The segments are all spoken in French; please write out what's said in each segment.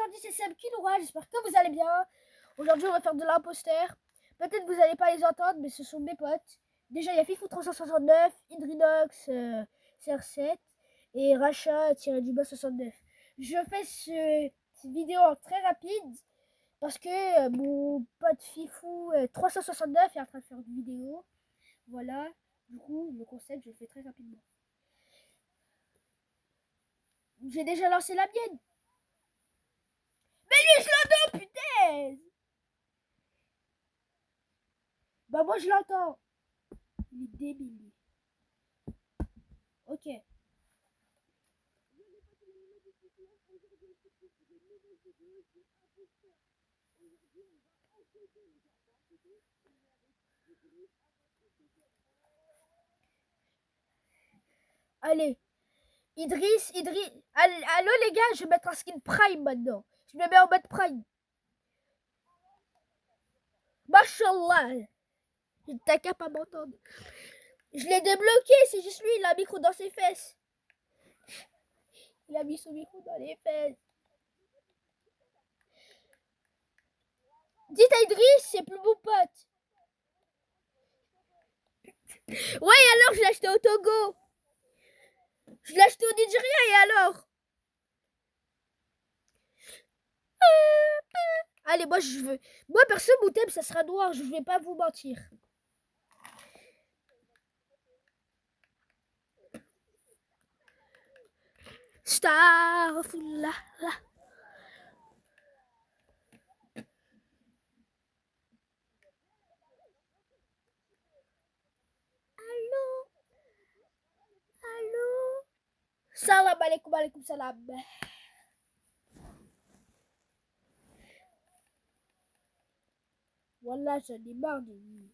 aujourd'hui c'est Seb Kinoura, j'espère que vous allez bien. Aujourd'hui on va faire de l'imposteur. Peut-être que vous n'allez pas les entendre, mais ce sont mes potes. Déjà il y a Fifou369, Idrinox, CR7 et Racha-69. Je fais cette vidéo en très rapide parce que mon pote Fifou 369 est en train de faire une vidéo. Voilà, du coup le concept je le fais très rapidement. J'ai déjà lancé la mienne. Mais lui, je l'entends, putain! Bah, moi, je l'entends. Il est débile. Ok. Allez. Idriss. Allô, les gars, je vais mettre un skin Prime maintenant. Je me mets en mode Prime. Mashallah. T'as qu'à pas m'entendre. Je l'ai débloqué, c'est juste lui, il a un micro dans ses fesses. Il a mis son micro dans les fesses. Dites à Idriss, c'est plus mon pote. Ouais, alors je l'ai acheté au Togo. Je l'ai acheté au Nigeria et alors? Allez, moi je veux. Moi perso, mon thème ça sera noir, je vais pas vous mentir. Starfullah. Allô? Allô? Salam alaikum, alaikum salam. Wallah, j'en ai marre de lui.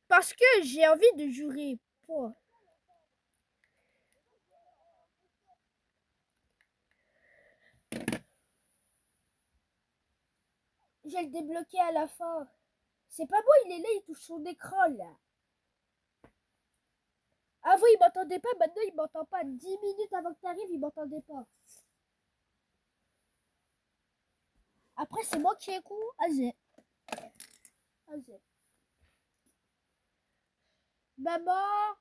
Parce que j'ai envie de jurer. Point. J'ai le débloqué à la fin. C'est pas bon, il est là, il touche son écran là. Avant il m'entendait pas, maintenant il m'entend pas. 10 minutes avant que t'arrives, il m'entendait pas. Après c'est moi qui ai coup. Azé. Maman,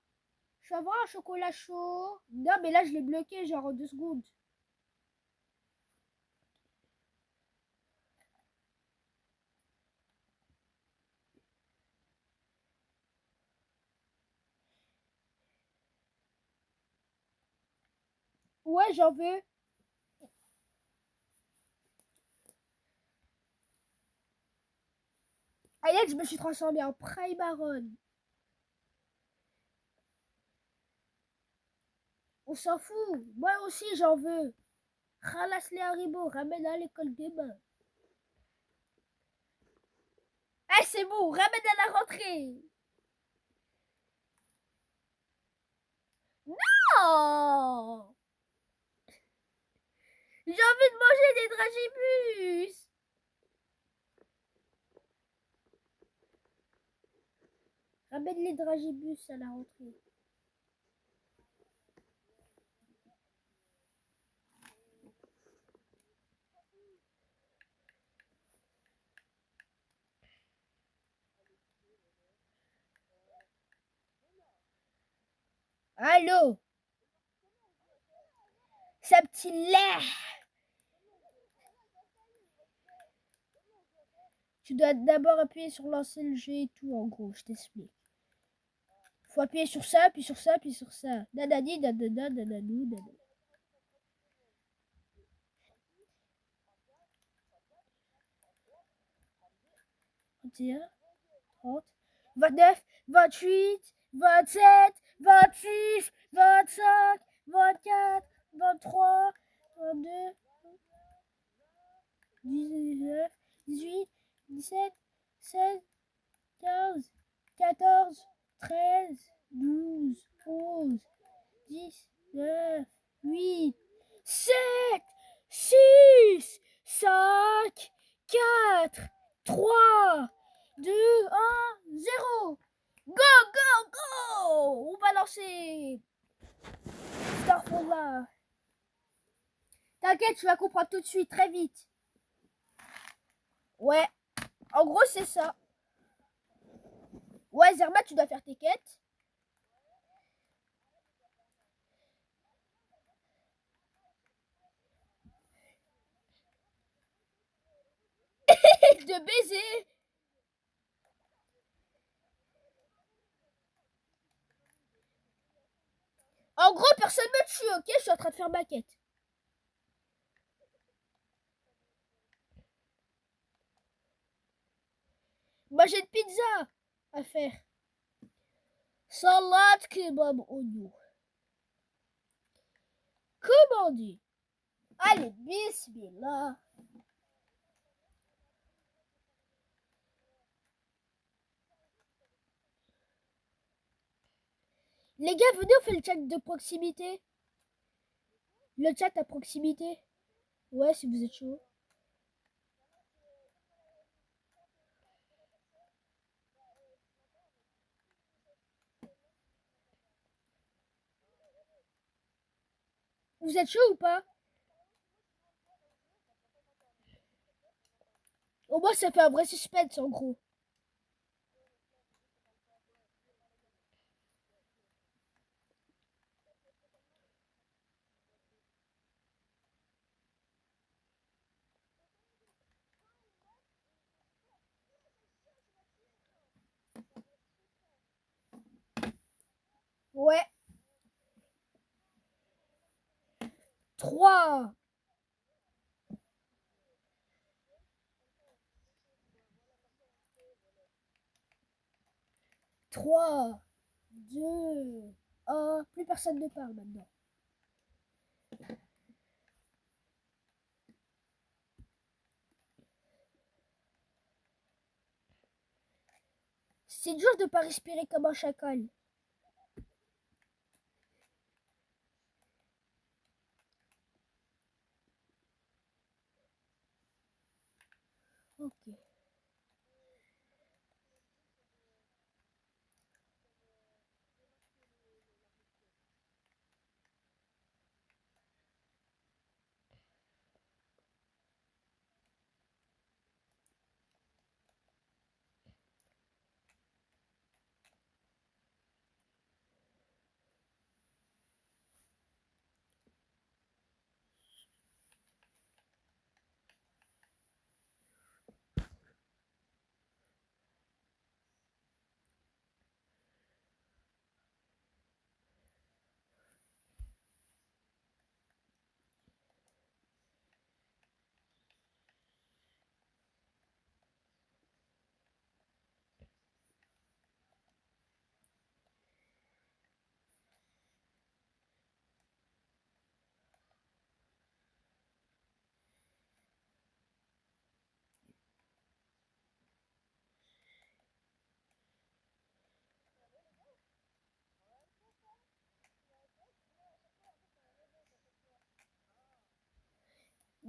je vais avoir un chocolat chaud. Non mais là je l'ai bloqué genre en 2 secondes. Ouais, j'en veux. Allez, je me suis transformé en Primaron. On s'en fout. Moi aussi, j'en veux. Ralasse les haribots, ramène à l'école demain. Eh, c'est bon, ramène à la rentrée. Non! J'ai envie de manger des dragibus. Ramène les dragibus à la rentrée. Allô? Ça petit lait. Tu dois d'abord appuyer sur lancer le jeu et tout, en gros, je t'explique. Faut appuyer sur ça, puis sur ça, puis sur ça. Nanani, nanana, nananou, nanana. 31, 30, 29, 28, 27, 26, 25, 24, 23, 22, 19, 18, 17, 16, 15, 14, 13, 12, 11, 10, 9, 8, 7, 6, 5, 4, 3, 2, 1, 0. Go, go, go! On va lancer Starfall T'inquiète, tu vas comprendre tout de suite, très vite. Ouais, en gros, c'est ça. Ouais, Zerma, tu dois faire tes quêtes. De baiser. En gros, personne me tue, ok? Je suis en train de faire ma quête. Moi, j'ai une pizza à faire. Salade, kebab, oignon. Comment dit? Allez, bismillah. Les gars, venez, on fait le chat de proximité. Le chat à proximité. Ouais, si vous êtes chaud. Vous êtes chaud ou pas? Au moins, ça fait un vrai suspense, en gros. Ouais. 3, 3, 2, 1. Plus personne ne parle maintenant. C'est dur de pas respirer comme un chacal. Ok.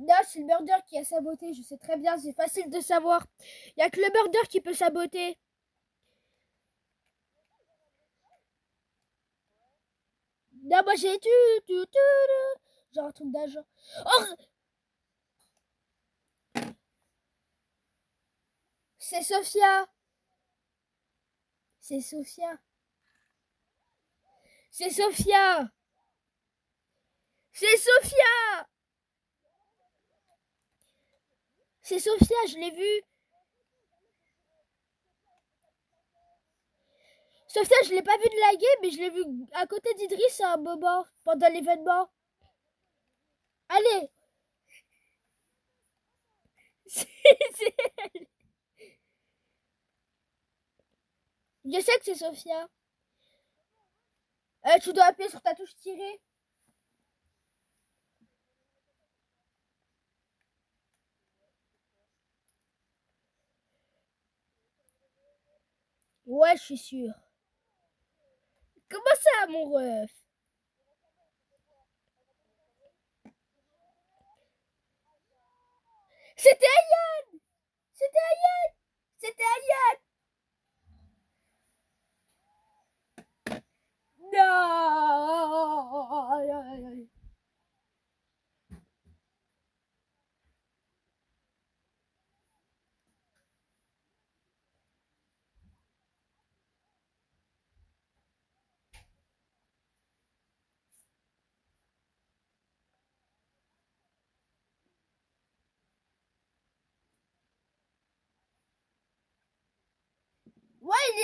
Non, c'est le murder qui a saboté. Je sais très bien, c'est facile de savoir. Il n'y a que le murder qui peut saboter. Non, moi j'ai genre un truc d'agent. Oh, c'est Sophia. C'est Sophia. C'est Sophia. C'est Sophia. C'est Sophia, je l'ai vue. Sophia, je l'ai pas vue de la game, mais je l'ai vue à côté d'Idriss à un moment pendant l'événement. Allez. Je sais que c'est Sophia. Tu dois appuyer sur ta touche tirée. Ouais, je suis sûre. Comment ça, mon ref? C'était Ayane. C'était Ayane. C'était Ayane. Non.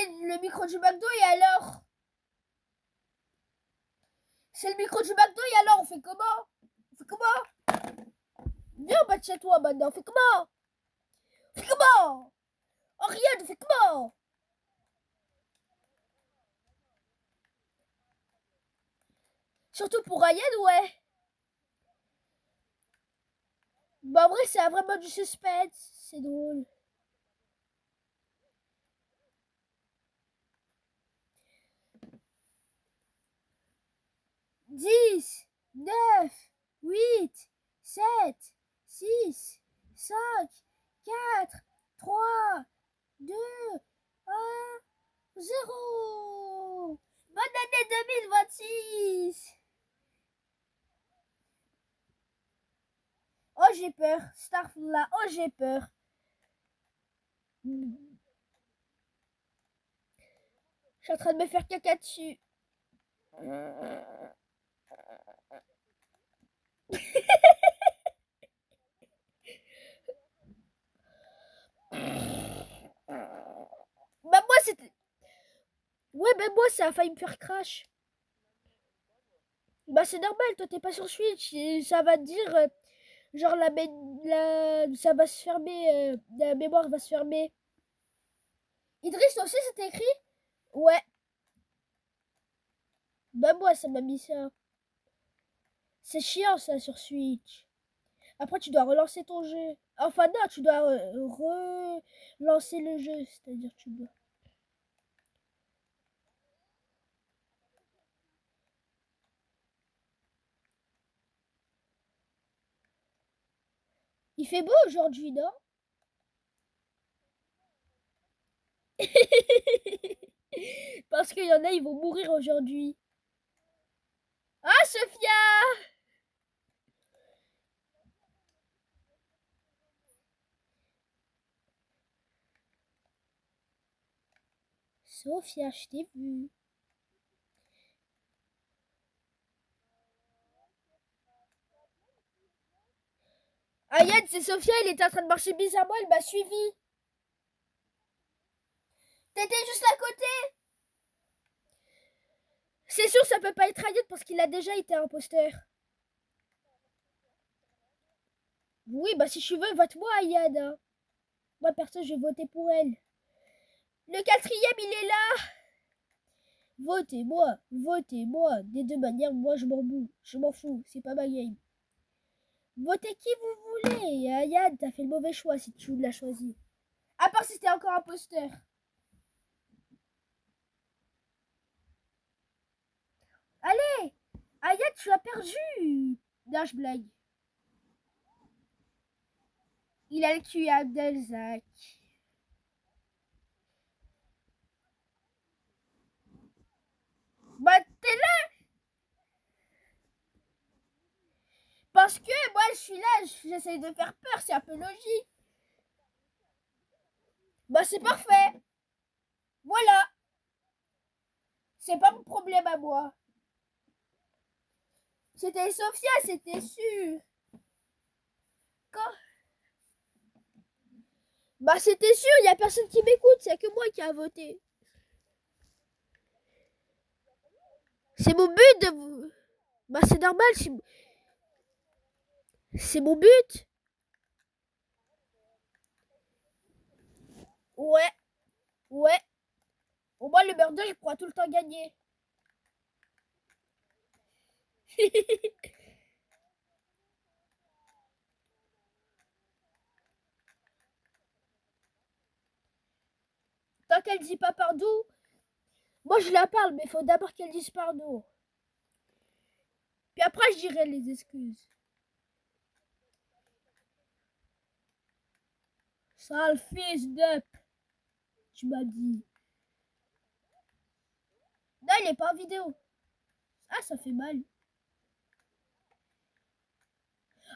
c'est le micro du McDo et alors? C'est le micro du McDo et alors on fait comment? On fait comment? Viens en bas de chez toi maintenant, on fait comment? On fait comment? Oh rien, on fait comment? Surtout pour Ryan, ouais. Bah en vrai, c'est vraiment du suspense. C'est drôle. Dix, 9, 8, 7, 6, 5, 4, 3, 2, 1, 0. Bonne année 2026. Oh, j'ai peur. Starfla, oh, j'ai peur. Je suis en train de me faire caca dessus. Bah moi c'était... Ouais, bah moi ça a failli me faire crash. Bah c'est normal, toi t'es pas sur Switch. Et ça va te dire... genre ça va se fermer. La mémoire va se fermer. Idriss, toi aussi c'était écrit? Ouais. Bah moi ça m'a mis ça. C'est chiant ça sur Switch. Après tu dois relancer ton jeu. Enfin non, tu dois relancer le jeu. C'est-à-dire tu dois... Il fait beau aujourd'hui, non? Parce qu'il y en a, ils vont mourir aujourd'hui. Ah, Sophia! Sophia, je t'ai vu. Ayad, c'est Sophia, elle était en train de marcher bizarrement, elle m'a suivi. T'étais juste à côté. C'est sûr, ça peut pas être Ayad parce qu'il a déjà été imposteur. Oui, bah si tu veux, vote-moi, Ayad. Hein. Moi, perso, je vais voter pour elle. Le quatrième, il est là. Votez-moi, votez-moi. Des deux manières, moi, je m'en fous, c'est pas ma game. Votez qui vous voulez. Ayad, t'as fait le mauvais choix si tu l'as choisi. À part si c'était encore imposteur. Allez, Ayad, tu as perdu. Non, je blague. Il a le cul à Abdelzak. Bah, t'es là. Parce que moi, je suis là, j'essaye de faire peur, c'est un peu logique. Bah, c'est parfait. Voilà. C'est pas mon problème à moi. C'était Sophia, c'était sûr. Quand... Bah, c'était sûr, il y a personne qui m'écoute, c'est que moi qui a voté. C'est mon but de vous. Bah, c'est normal, c'est mon but. Ouais, ouais. Au moins, le murder, je pourra tout le temps gagner. Tant qu'elle dit pas pardon, moi je la parle, mais il faut d'abord qu'elle dise pardon. Puis après, je dirai les excuses. Sale fils de... Tu m'as dit. Non, il est pas en vidéo. Ah, ça fait mal.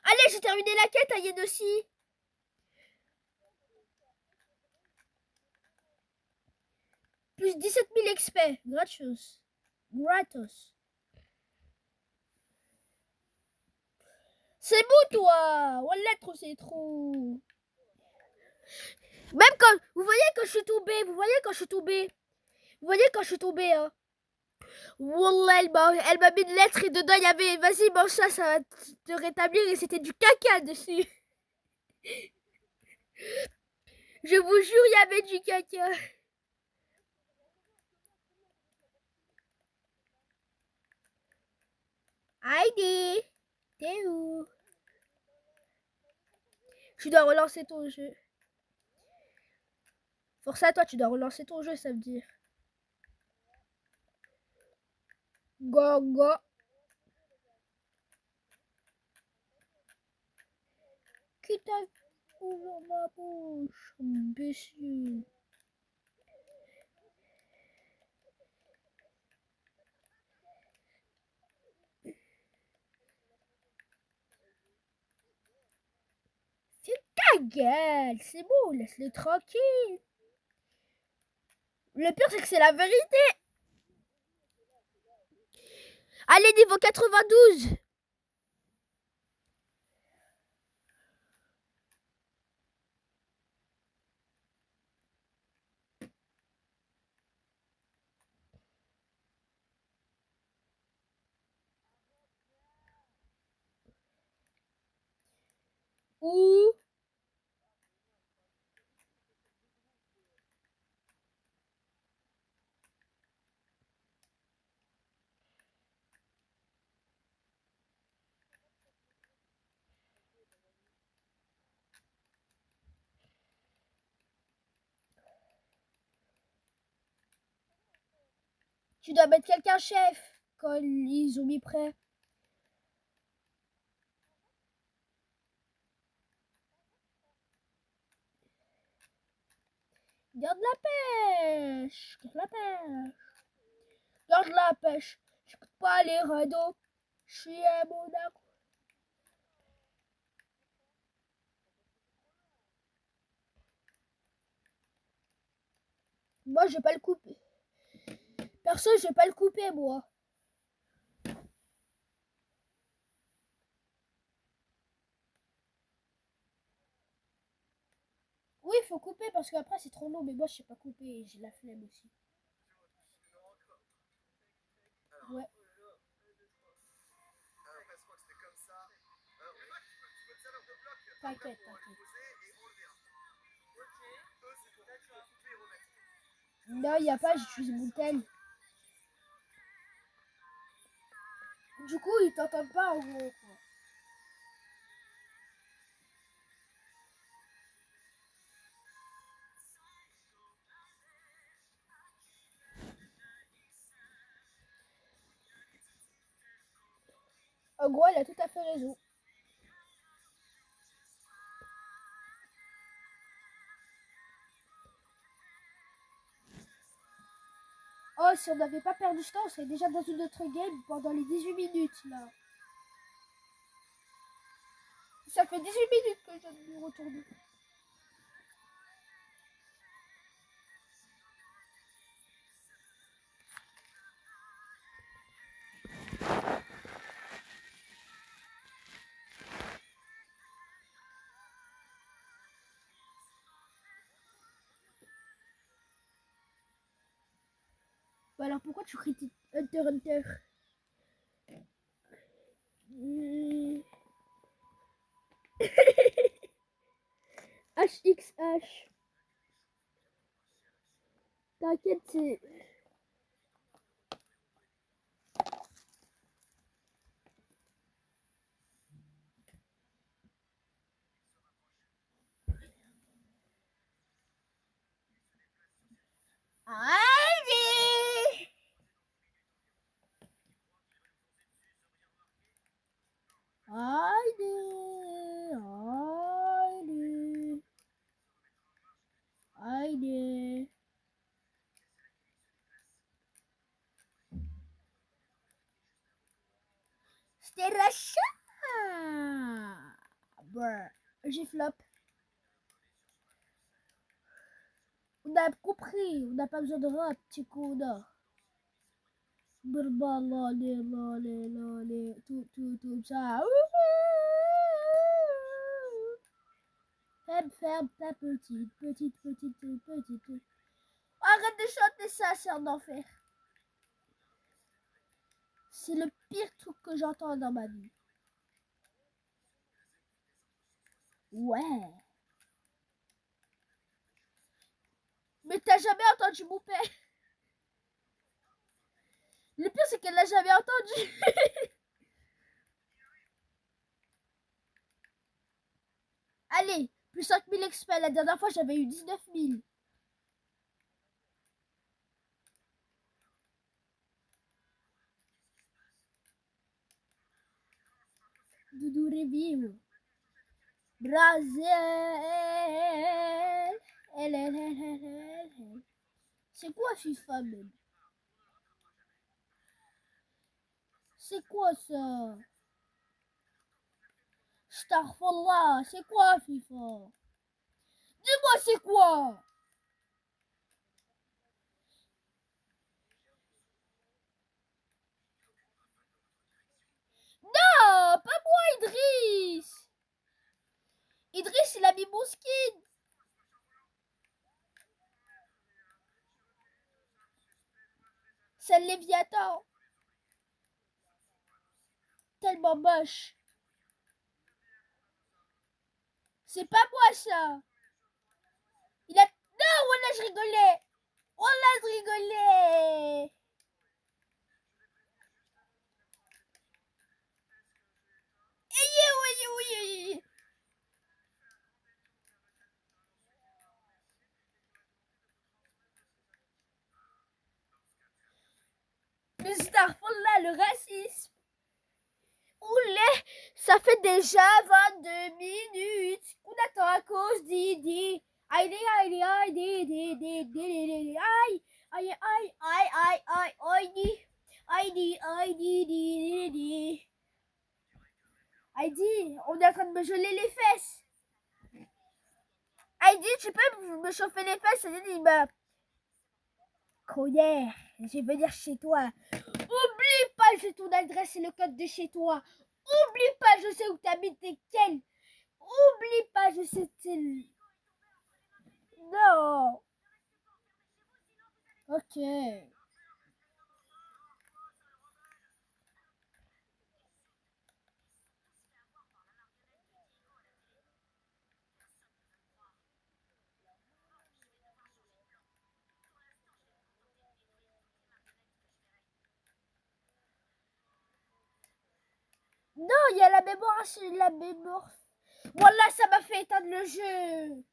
Allez, j'ai terminé la quête, Ayed aussi. Plus 17 000 XP. Gratos. Gratos. C'est beau, toi. Wallah, trop, c'est trop. Même quand... Vous voyez quand je suis tombée. Vous voyez quand je suis tombée. Vous voyez quand je suis tombée, hein. Wallah, elle m'a mis une lettre et dedans il y avait vas-y mange ça va te rétablir et c'était du caca dessus. Je vous jure il y avait du caca. Heidi, t'es où? Tu dois relancer ton jeu. Force à toi, tu dois relancer ton jeu, ça veut dire. Go, go. Qui t'a ouvert ma bouche, imbécile. C'est ta gueule, c'est bon, laisse-le tranquille. Le pire, c'est que c'est la vérité. Allez, niveau 92. Ou tu dois mettre quelqu'un chef quand ils ont mis prêt. Garde la pêche. Garde la pêche. Garde la pêche. J'écoute pas les radeaux. Je suis à Monaco. Moi, je vais pas le couper. Perso, je vais pas le couper, moi. Oui, il faut couper parce qu'après, c'est trop long. Mais moi, je sais pas couper et j'ai la flemme aussi. Ouais. T'inquiète, t'inquiète. Non, il n'y a pas, j'utilise mon tel. Du coup, ils t'entendent pas en gros, quoi. En gros, elle a tout à fait raison. Oh, si on n'avait pas perdu ce temps, on serait déjà dans une autre game pendant les 18 minutes, là. Ça fait 18 minutes que je viens de retourner. Bah alors pourquoi tu critiques Hunter Hunter? HXH. T'inquiète, c'est... Allez! Allez! Allez! Allez! C'était rachat! Brr. J'ai flop. On a compris, on n'a pas besoin de rap, petit connard. Brba, lolé, tout ça. Ferme ta petite. Arrête de chanter ça, c'est un enfer. C'est le pire truc que j'entends dans ma vie. Ouais. Mais t'as jamais entendu mon père. Le pire, c'est qu'elle l'a jamais entendu. Allez, plus 5000 XP. La dernière fois, j'avais eu 19 000. Doudou review. Brazil. C'est quoi FIFA même? C'est quoi ça? Starfallah, c'est quoi FIFA? Dis-moi c'est quoi? Non, pas moi Idriss. Idriss il a mis mon skin. C'est le Léviathan. Tellement moche. C'est pas moi ça. Il a... Non, voilà, je rigolais. Voilà, je rigolais. Mais Starfallah, le racisme. Oulé, ça fait déjà 22 minutes. On attend à cause d'Idi. Aïe, aïe, aïe, aïe, aïe, aïe, aïe, aïe, aïe, aïe, Heidi, Heidi, Heidi, on est en train de me geler les fesses. Heidi, tu peux me chauffer les fesses? Il m'a... Connard, je vais venir chez toi. Oublie pas, j'ai ton adresse et le code de chez toi. Oublie pas, je sais où t'habites et quel. Oublie pas, je sais... Non. Ok. Non, il y a la mémoire, c'est la mémoire. Voilà, ça m'a fait éteindre le jeu.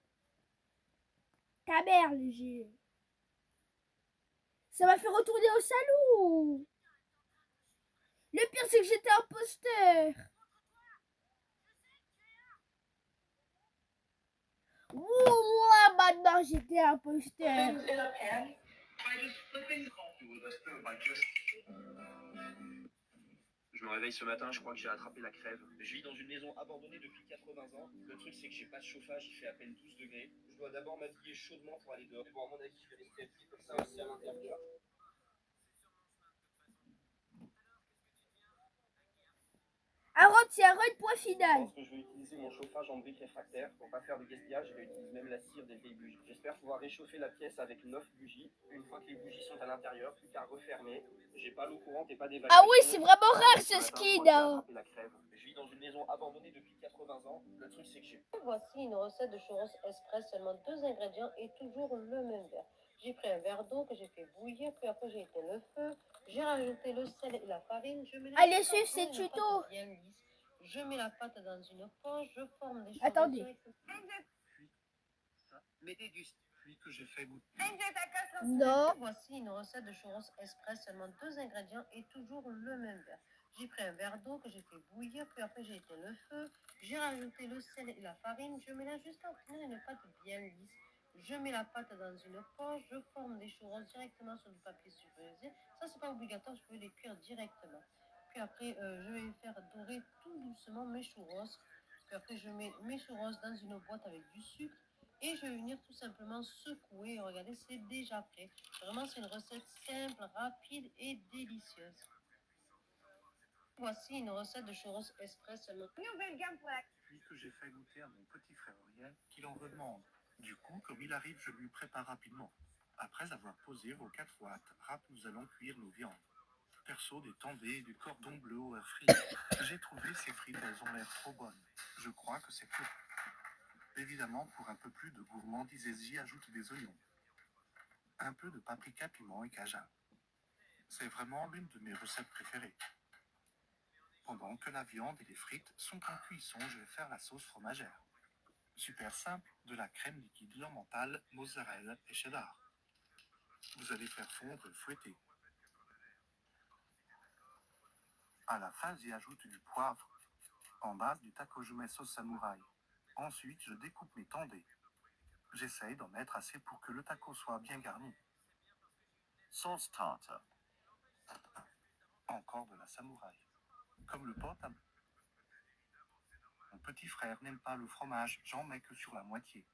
Ta mère, le jeu. Ça m'a fait retourner au salon. Le pire, c'est que j'étais imposteur. Ouah, maintenant, j'étais imposteur. Je me réveille ce matin, je crois que j'ai attrapé la crève. Je vis dans une maison abandonnée depuis 80 ans. Le truc, c'est que j'ai pas de chauffage, il fait à peine 12 degrés. Je dois d'abord m'habiller chaudement pour aller dehors. Bon, à mon avis, je vais rester habillé comme ça aussi à l'intérieur. Arrête, point Je final. pense que je vais utiliser mon chauffage en briques réfractaires. Pour pas faire de gaspillage, je vais utiliser même la cire des vieilles bougies. J'espère pouvoir réchauffer la pièce avec 9 bougies. Une fois que les bougies sont à l'intérieur, plus qu'à refermer. J'ai pas l'eau courante et pas d'évacuation. Ah oui, c'est vraiment rare ce skin. Hein. Je vis dans une maison abandonnée depuis 80 ans. Le truc, c'est que j'ai... Voici une recette de churros express, seulement 2 ingrédients et toujours le même verre. J'ai pris un verre d'eau que j'ai fait bouillir, puis après j'ai éteint le feu, j'ai rajouté le sel et la farine, je mélange. Allez, suivre ces tutos. Bien lisse. Je mets la pâte dans une poche, je forme des churros. Attendez. Mettez du fruit que j'ai fait goûter. Non. Voici une recette de churros express, seulement 2 ingrédients et toujours le même verre. J'ai pris un verre d'eau que j'ai fait bouillir, puis après j'ai éteint le feu, j'ai rajouté le sel et la farine, je mélange jusqu'à obtenir une pâte bien lisse. Je mets la pâte dans une poche, je forme des churros directement sur du papier sulfurisé. Ça, c'est pas obligatoire, je peux les cuire directement. Puis après, je vais faire dorer tout doucement mes churros. Puis après, je mets mes churros dans une boîte avec du sucre. Et je vais venir tout simplement secouer. Regardez, c'est déjà prêt. Vraiment, c'est une recette simple, rapide et délicieuse. Voici une recette de churros express seulement. Nouvelle gamme pour la... Puis que j'ai fait goûter à mon petit frère Auriel, qu'il en demande. Du coup, comme il arrive, je lui prépare rapidement. Après avoir posé vos 4 watts, rap, nous allons cuire nos viandes. Perso, des tendés et du cordon bleu au air frit. J'ai trouvé ces frites, elles ont l'air trop bonnes. Je crois que c'est tout. Évidemment, pour un peu plus de gourmandise, j'y ajoute des oignons. Un peu de paprika, piment et cajun. C'est vraiment l'une de mes recettes préférées. Pendant que la viande et les frites sont en cuisson, je vais faire la sauce fromagère. Super simple, de la crème liquide l'emmental, mozzarella et cheddar. Vous allez faire fondre et fouetter. À la fin, j'y ajoute du poivre. En base du taco, je mets sauce samouraï. Ensuite, je découpe mes tendés. J'essaye d'en mettre assez pour que le taco soit bien garni. Sauce tartare. Encore de la samouraï. Comme le pote à mon petit frère n'aime pas le fromage, j'en mets que sur la moitié.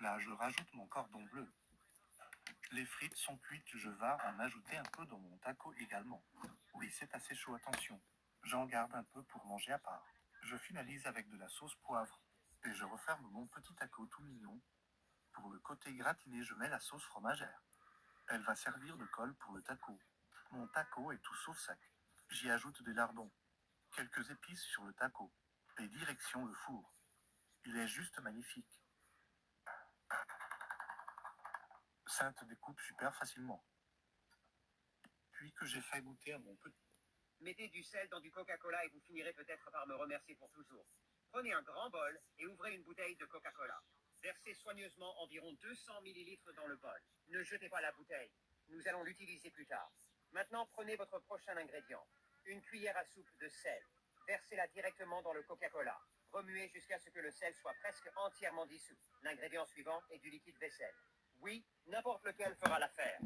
Là, je rajoute mon cordon bleu. Les frites sont cuites, je vais en ajouter un peu dans mon taco également. Oui, c'est assez chaud, attention. J'en garde un peu pour manger à part. Je finalise avec de la sauce poivre. Et je referme mon petit taco tout mignon. Pour le côté gratiné, je mets la sauce fromagère. Elle va servir de colle pour le taco. Mon taco est tout sauf sec. J'y ajoute des lardons. Quelques épices sur le taco. Et direction le four. Il est juste magnifique. Sainte découpe super facilement. Puis que j'ai fait goûter à mon petit. Mettez du sel dans du Coca-Cola et vous finirez peut-être par me remercier pour toujours. Prenez un grand bol et ouvrez une bouteille de Coca-Cola. Versez soigneusement environ 200 millilitres dans le bol. Ne jetez pas la bouteille. Nous allons l'utiliser plus tard. Maintenant, prenez votre prochain ingrédient. Une cuillère à soupe de sel. Versez-la directement dans le Coca-Cola. Remuez jusqu'à ce que le sel soit presque entièrement dissous. L'ingrédient suivant est du liquide vaisselle. Oui, n'importe lequel fera l'affaire.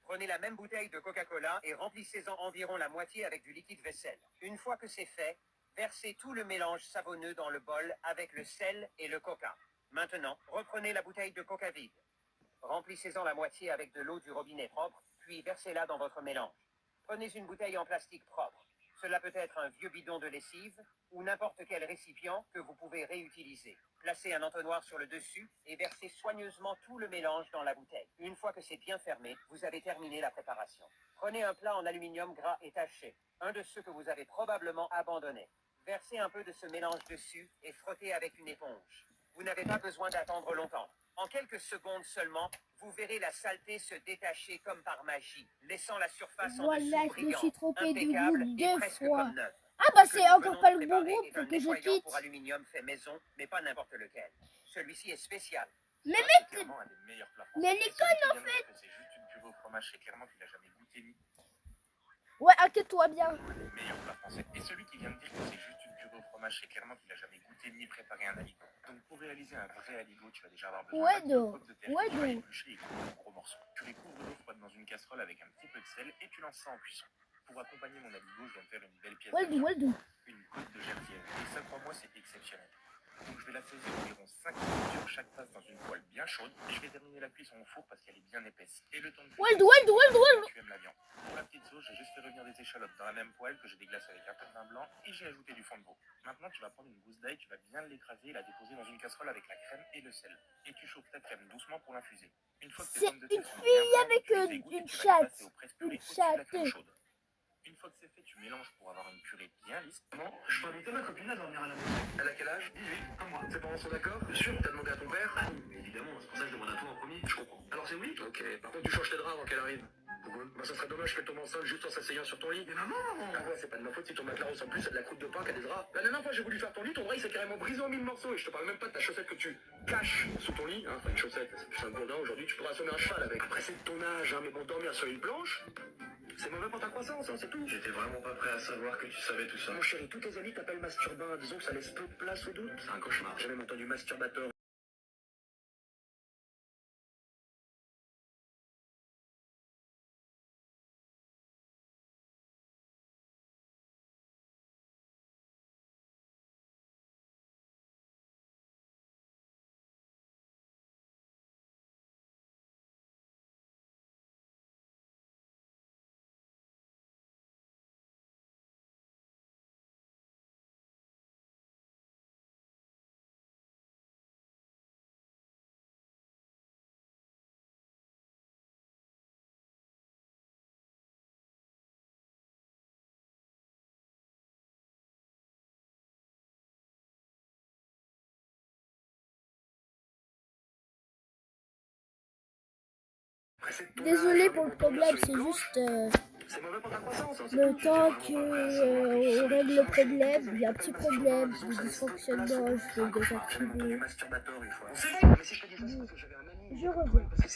Prenez la même bouteille de Coca-Cola et remplissez-en environ la moitié avec du liquide vaisselle. Une fois que c'est fait, versez tout le mélange savonneux dans le bol avec le sel et le coca. Maintenant, reprenez la bouteille de coca vide. Remplissez-en la moitié avec de l'eau du robinet propre, puis versez-la dans votre mélange. Prenez une bouteille en plastique propre. Cela peut être un vieux bidon de lessive ou n'importe quel récipient que vous pouvez réutiliser. Placez un entonnoir sur le dessus et versez soigneusement tout le mélange dans la bouteille. Une fois que c'est bien fermé, vous avez terminé la préparation. Prenez un plat en aluminium gras et taché, un de ceux que vous avez probablement abandonné. Versez un peu de ce mélange dessus et frottez avec une éponge. Vous n'avez pas besoin d'attendre longtemps. En quelques secondes seulement, vous verrez la saleté se détacher comme par magie, laissant la surface en Voilà, dessous je me brillante, suis trompé de impeccable groupe et 2 presque fois. comme neuf. Ah bah Ce que c'est nous encore venons pas de le bon préparer groupe, est faut un que je nettoyant quitte. pour aluminium fait maison, mais pas n'importe lequel. Celui-ci est spécial. Mais Ça, mec, c'est clairement un des meilleurs plats mais français. Et Nicole, celui qui vient de dire que c'est juste une purée au fromage, c'est clairement qu'il a jamais goûté ni ouais, inquiète-toi bien. un des meilleurs plats français. Et celui qui vient de dire que c'est juste une purée au fromage, c'est clairement qu'il a jamais goûté ni préparé un aligot. Donc pour réaliser un vrai aligot, tu vas déjà avoir besoin Ouais, d'un kilo de non. pommes de terre Ouais, que tu vas non. éplucher et couper en gros morceaux. Tu les couvres d'eau froide dans une casserole avec un petit peu de sel et tu lances ça en cuisson. Pour accompagner mon aligot, je vais me faire une belle pièce de viande, Ouais, do. une côte de gertière. Et ça, crois-moi, c'est exceptionnel. Donc je vais la saisir environ 5 minutes sur chaque face dans une poêle bien chaude. Et je vais terminer la cuisson au four parce qu'elle est bien épaisse. Et le temps de Ouais, cuisson, do. tu aimes la viande. Pour la petite sauce, j'ai juste fait revenir des échalotes dans la même poêle que j'ai déglacée avec un peu de vin blanc et j'ai ajouté du fond de veau. Maintenant, tu vas prendre une gousse d'ail, tu vas bien l'écraser et la déposer dans une casserole avec la crème et le sel. Et tu chauffes ta crème doucement pour l'infuser. Une fois que tes C'est pommes de une terre sont bien fille blanches, avec tu les égouttes et une tu vas les passer chatte. au presse-purée Une au-dessus de la chatte. crème chaude. Une fois que c'est fait, tu mélanges pour avoir une purée bien lisse. Bon, je peux inviter ma copine à dormir à la maison. Elle a quel âge? 18, comme moi. Tes parents sont d'accord? Bien sûr. T'as demandé à ton père? Ah oui, évidemment, c'est pour ça que je demande à toi en premier. Je comprends. Alors c'est oui? Ok. Par contre, tu changes tes draps avant qu'elle arrive. Pourquoi? Bah ça serait dommage qu'elle tombe enceinte juste en s'asseyant sur ton lit. Mais maman! Ah ouais, c'est pas de ma faute si ton matelas ressemble plus à de la croûte de pain qu'à des draps. La dernière fois j'ai voulu faire ton lit, ton drap il s'est carrément brisé en mille morceaux et je te parle même pas de ta chaussette que tu caches sous ton lit. Hein, enfin une chaussette, c'est plus un gourdin aujourd'hui, tu pourras assommer un cheval avec. Après c'est de ton âge, hein, mais bon, dormir sur une planche, c'est mauvais pour ta croissance, hein, c'est tout. J'étais vraiment pas prêt à savoir que tu savais tout ça. Mon chéri, tous tes amis t'appellent masturbin, disons que ça laisse peu de place au doute. C'est un cauchemar. J'ai même entendu masturbateur. Pressé de ton Désolé âge, pour hein, le mais bon, problème, sur c'est une planche, juste c'est mauvais pour ta croissance, hein, c'est le tout. temps J'étais vraiment pas prêt à savoir que tu on savais règle tout le ça. Enchaîner toutes problème. tes Il y a un avis petit copains masturbateurs, problème disons de que ça laisse peu de place dysfonctionnement, au doute. je vais Un le cauchemar, j'avais même pas du désactiver. masturbateur une fois. C'est bon, mais si je te dis ça, c'est parce que j'avais un ami. Je comme reviens. toi, parce que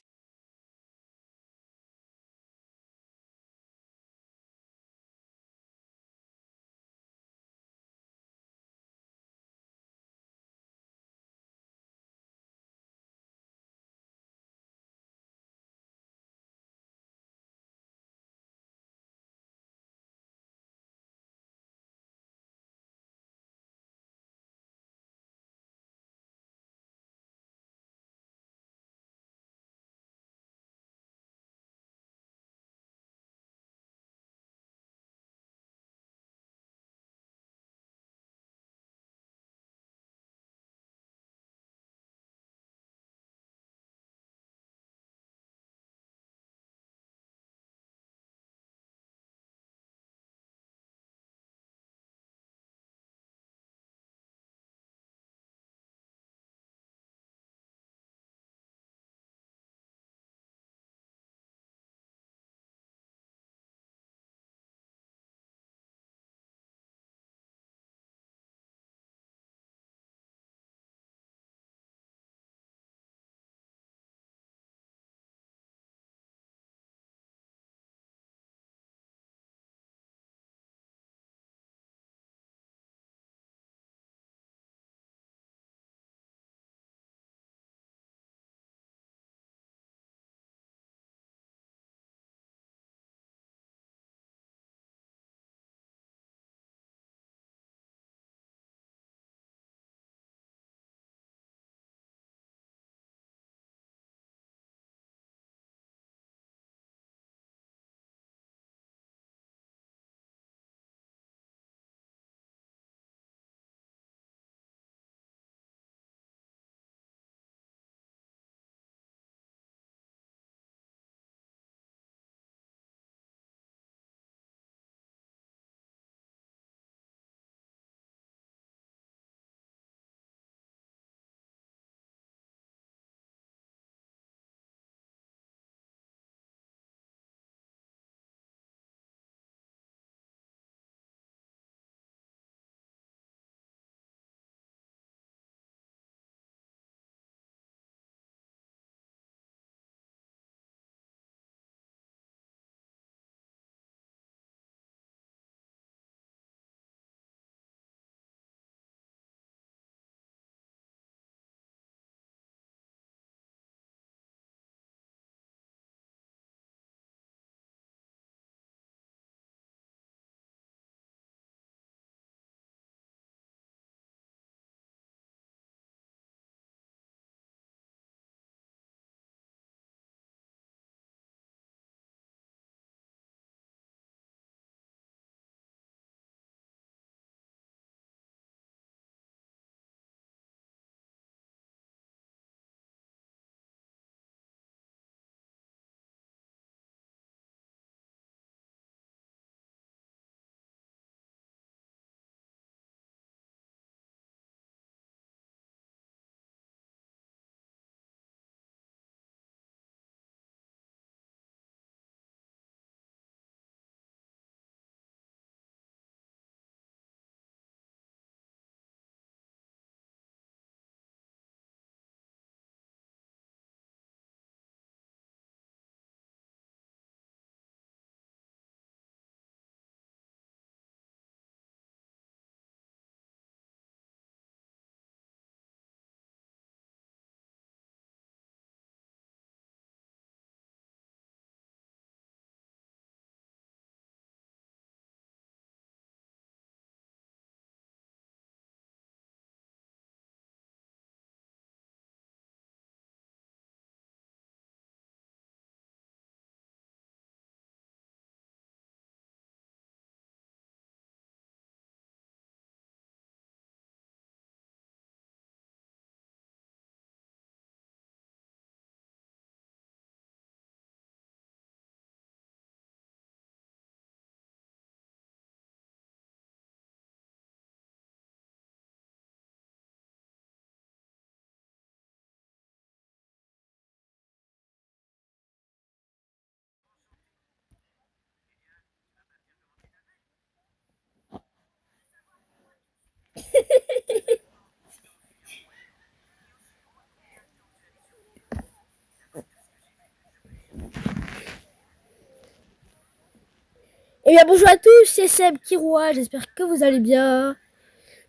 Et bien bonjour à tous, c'est Seb Kiroa, j'espère que vous allez bien.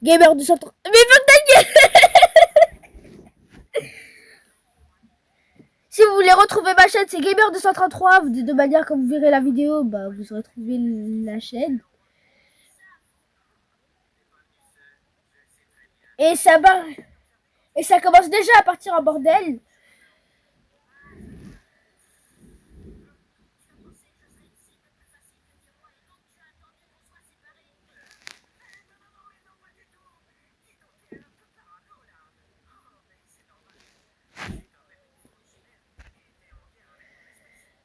Gamer 230... Mais fuck ta gueule. Si vous voulez retrouver ma chaîne, c'est Gamer 233. De manière, comme vous verrez la vidéo, bah, vous aurez trouvé la chaîne. Et ça va... Et ça commence déjà à partir en bordel.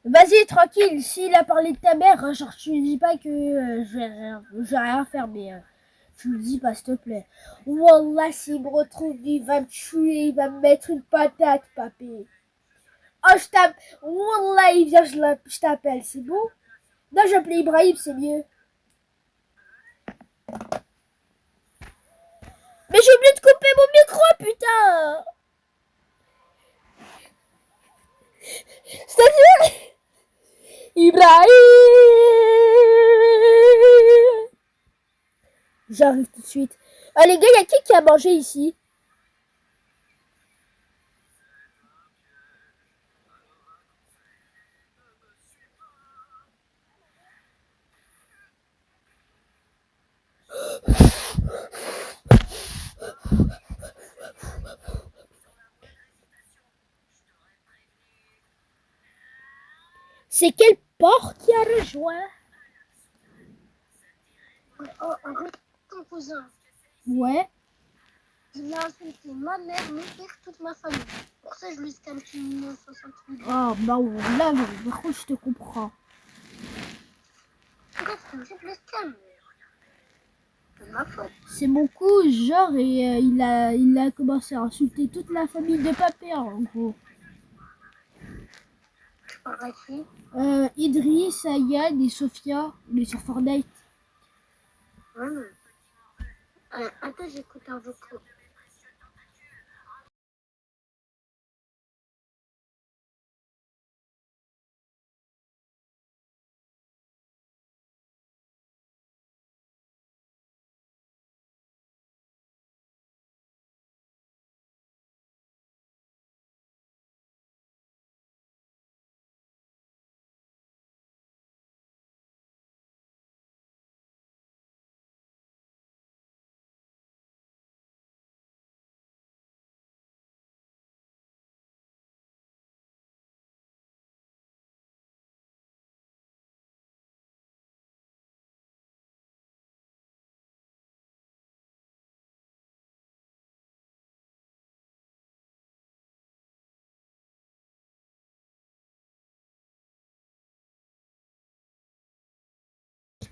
Vas-y, tranquille, s'il a parlé de ta mère, genre tu lui dis pas que je vais rien faire, mais tu le dis pas, s'il te plaît. Wallah, s'il me retrouve, il va me tuer, il va me mettre une patate, papé. Oh, je tape. Wallah, il vient, je t'appelle, c'est bon? Non, j'appelle Ibrahim, c'est mieux. Mais j'ai oublié de couper mon micro, putain! C'est-à-dire... Ibrahim! J'arrive tout de suite. Ah, les gars, il y a qui a mangé ici? C'est quel porc qui a rejoint? Oh, arrête ton cousin. Ouais. Il a insulté ma mère, mon père, toute ma famille. Pour ça, je lui scanne une 68. Oh, bah là, par contre, je te comprends. Bref, je le scanne. C'est ma faute. C'est mon coup, genre, et il a commencé à insulter toute la famille de Papé, en gros. Je parle à qui? Idriss, Ayad et Sophia, mais sur Fortnite. Attends, j'écoute un vocal.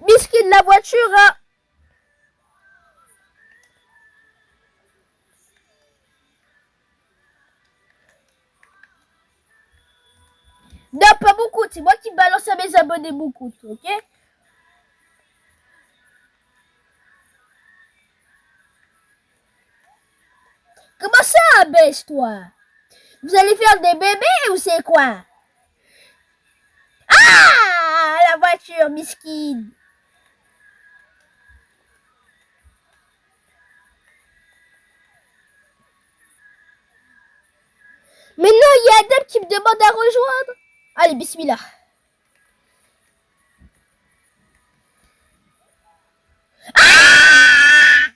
Miskin la voiture, hein. Non, pas beaucoup, c'est moi qui balance à mes abonnés beaucoup, ok? Comment ça, baisse-toi? Vous allez faire des bébés ou c'est quoi? Ah, la voiture, Miskin. Mais non, il y a Adam qui me demande à rejoindre. Allez, bismillah. Ah.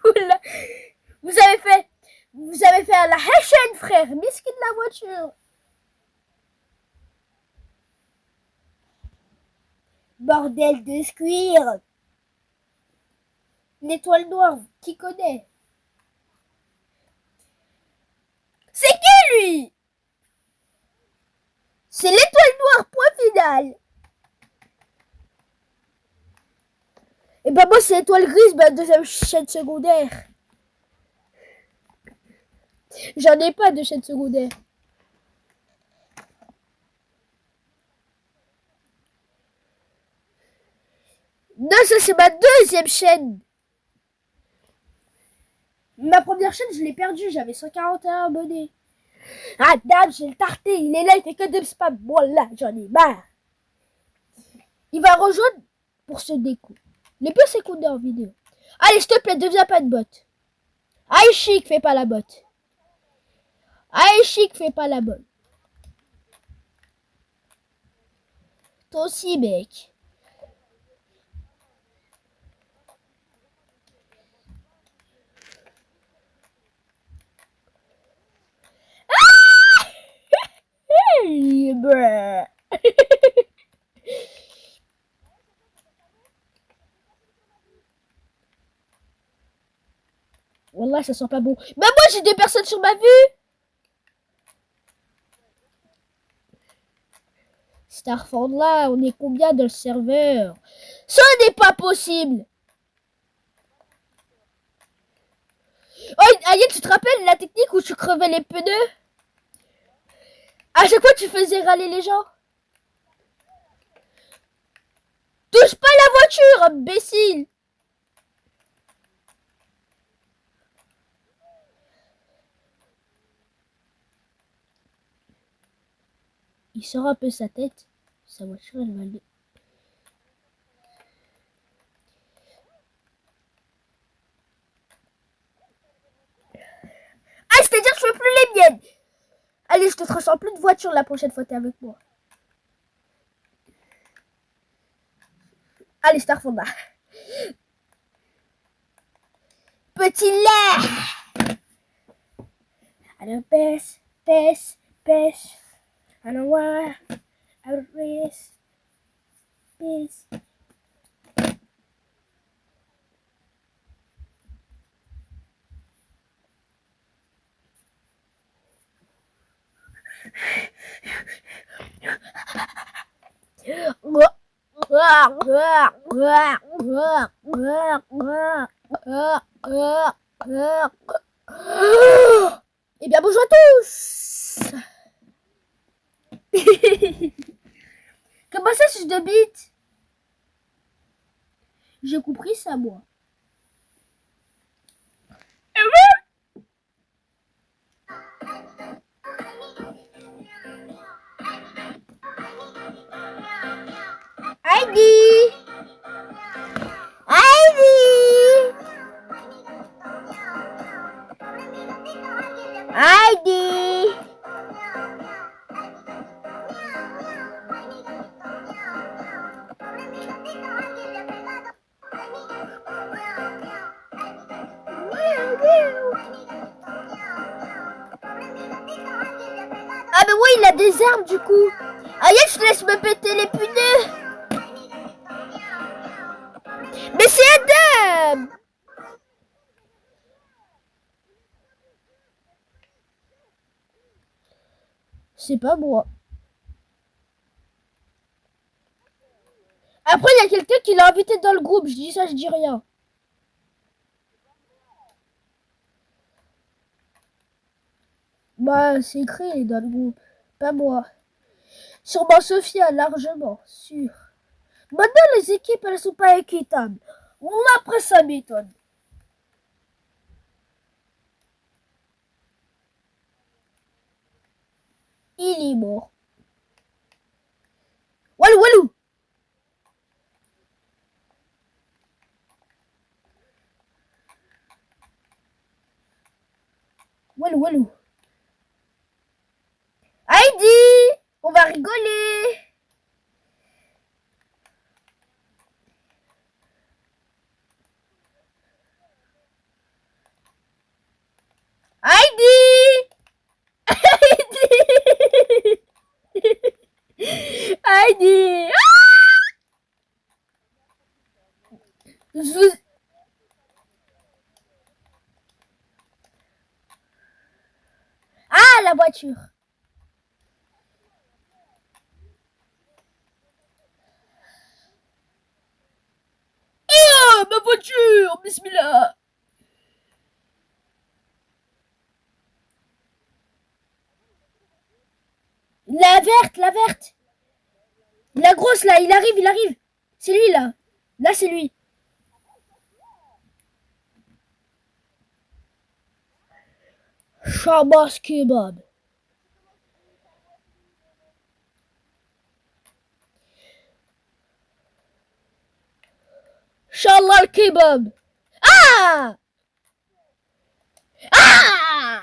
Oula. Vous avez fait à la hachaine, frère. Miskin de la voiture. Bordel de squire. Une étoile noire, qui connaît? C'est qui, lui? C'est l'étoile noire, point final. Et bah moi, c'est l'étoile grise, ma deuxième chaîne secondaire. J'en ai pas de chaîne secondaire. Non, ça c'est ma deuxième chaîne. Ma première chaîne, je l'ai perdue, j'avais 141 abonnés. Ah, dame, j'ai le tarté, il est là, il fait que de spam. Bon, là, j'en ai marre. il va rejoindre pour se déco. Les pires c'est qu'on est en vidéo. Allez, s'il te plaît, deviens pas de bot. Aïe chic, fais pas la botte. Aïe chic, fais pas la botte. Toi aussi, mec. Brr. Wallah, ça sent pas bon. Mais moi, j'ai des personnes sur ma vue. Starford là, on est combien dans le serveur? Ce n'est pas possible. Oh, Ayet, tu te rappelles la technique où tu crevais les pneus? À chaque fois, tu faisais râler les gens. Touche pas la voiture, imbécile. Il sort un peu sa tête. Sa voiture, elle va aller. Ah, c'est-à-dire que je veux plus les miennes. Allez, je te transforme plus de voiture la prochaine fois que t'es avec moi. Allez, Starfonda. Petit lait. Alors, pèse, pèse, pèse. Alors, ouais. Alors, pèse, pèse. Eh bien, bonjour à tous. Comment ça, suce de bite? J'ai compris ça, moi. Heidi! Heidi! Heidi! Ah mais oui, il a des armes du coup. Ayex, laisse me péter les pneus. Mais c'est Adam. C'est pas moi. Après, il y a quelqu'un qui l'a invité dans le groupe. Je dis ça, je dis rien. Bah, c'est écrit, il est dans le groupe. Pas moi. Sûrement Sophia, largement, sûr. Maintenant, les équipes, elles sont pas équitables. Après, ça m'étonne. Il est mort. Walou, walou. Walou, walou. Heidi, on va rigoler. Heidi. Heidi. Heidi. Ah, ah, la voiture. Ah, ma voiture. Bismillah. La verte, la verte. La grosse là, il arrive, il arrive. C'est lui là. Là, c'est lui. Shabbos kebab. Bob. Ah! Ah!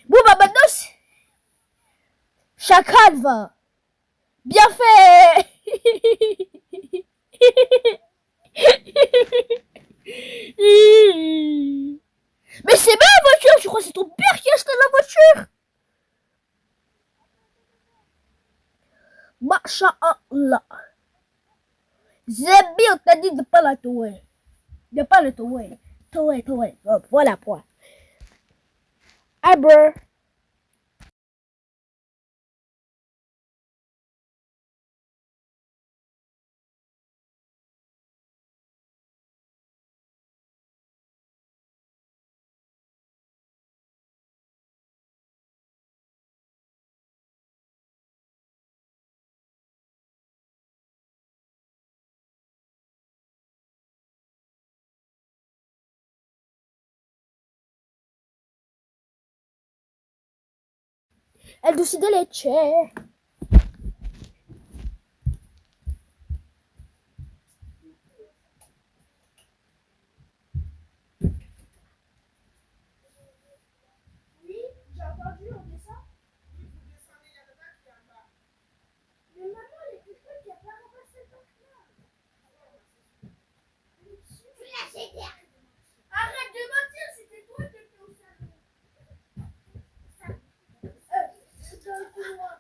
Bon, bah maintenant, Chacal va. Bien fait. Mais c'est ma voiture, je crois que c'est ton père qui a acheté la voiture. Masha'Allah. J'aime bien, on t'a dit de pas la touer. De pas le touer. Touer. Hop, voilà point. Abra. El dulce de leche. Oui, j'ai entendu, on descend. Oui, vous descendez, il y a le bac qui est en bas. Mais maman, les petits trucs, il n'y a pas ramassé le bac là. Arrête de mentir, c'était toi qui étais au salon. Dans le couloir.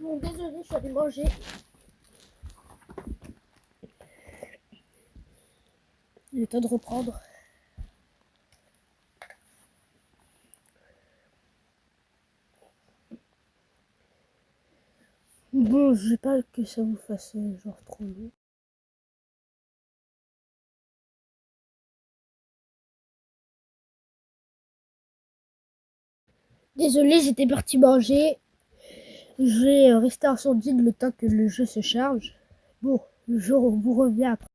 Bon, désolé, je suis allée manger. Il est temps de reprendre. Bon, je veux pas que ça vous fasse genre trop long. Désolé, j'étais parti manger. Je vais rester en sourdine le temps que le jeu se charge. Bon, je vous reviens après.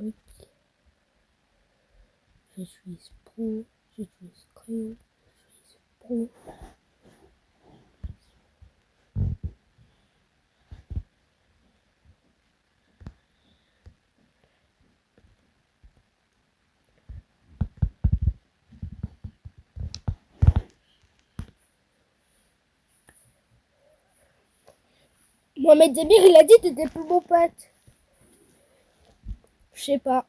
Oui. Je suis pro, je suis crayon, je suis pro. Mohamed Zemir, il a dit que t'étais plus mon pote. Je sais pas.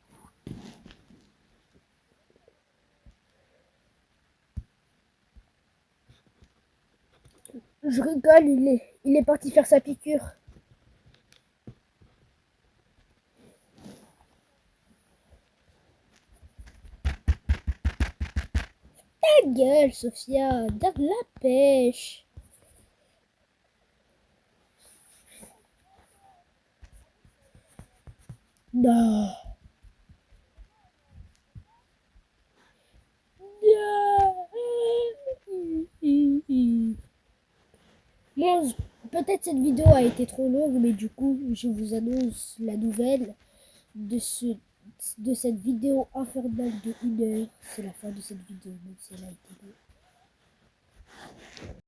Je rigole, il est parti faire sa piqûre. Ta gueule, Sophia, garde la pêche. Non. Bon, peut-être cette vidéo a été trop longue, mais du coup, je vous annonce la nouvelle de cette vidéo infernale de 1 heure. C'est la fin de cette vidéo, donc c'est là été long.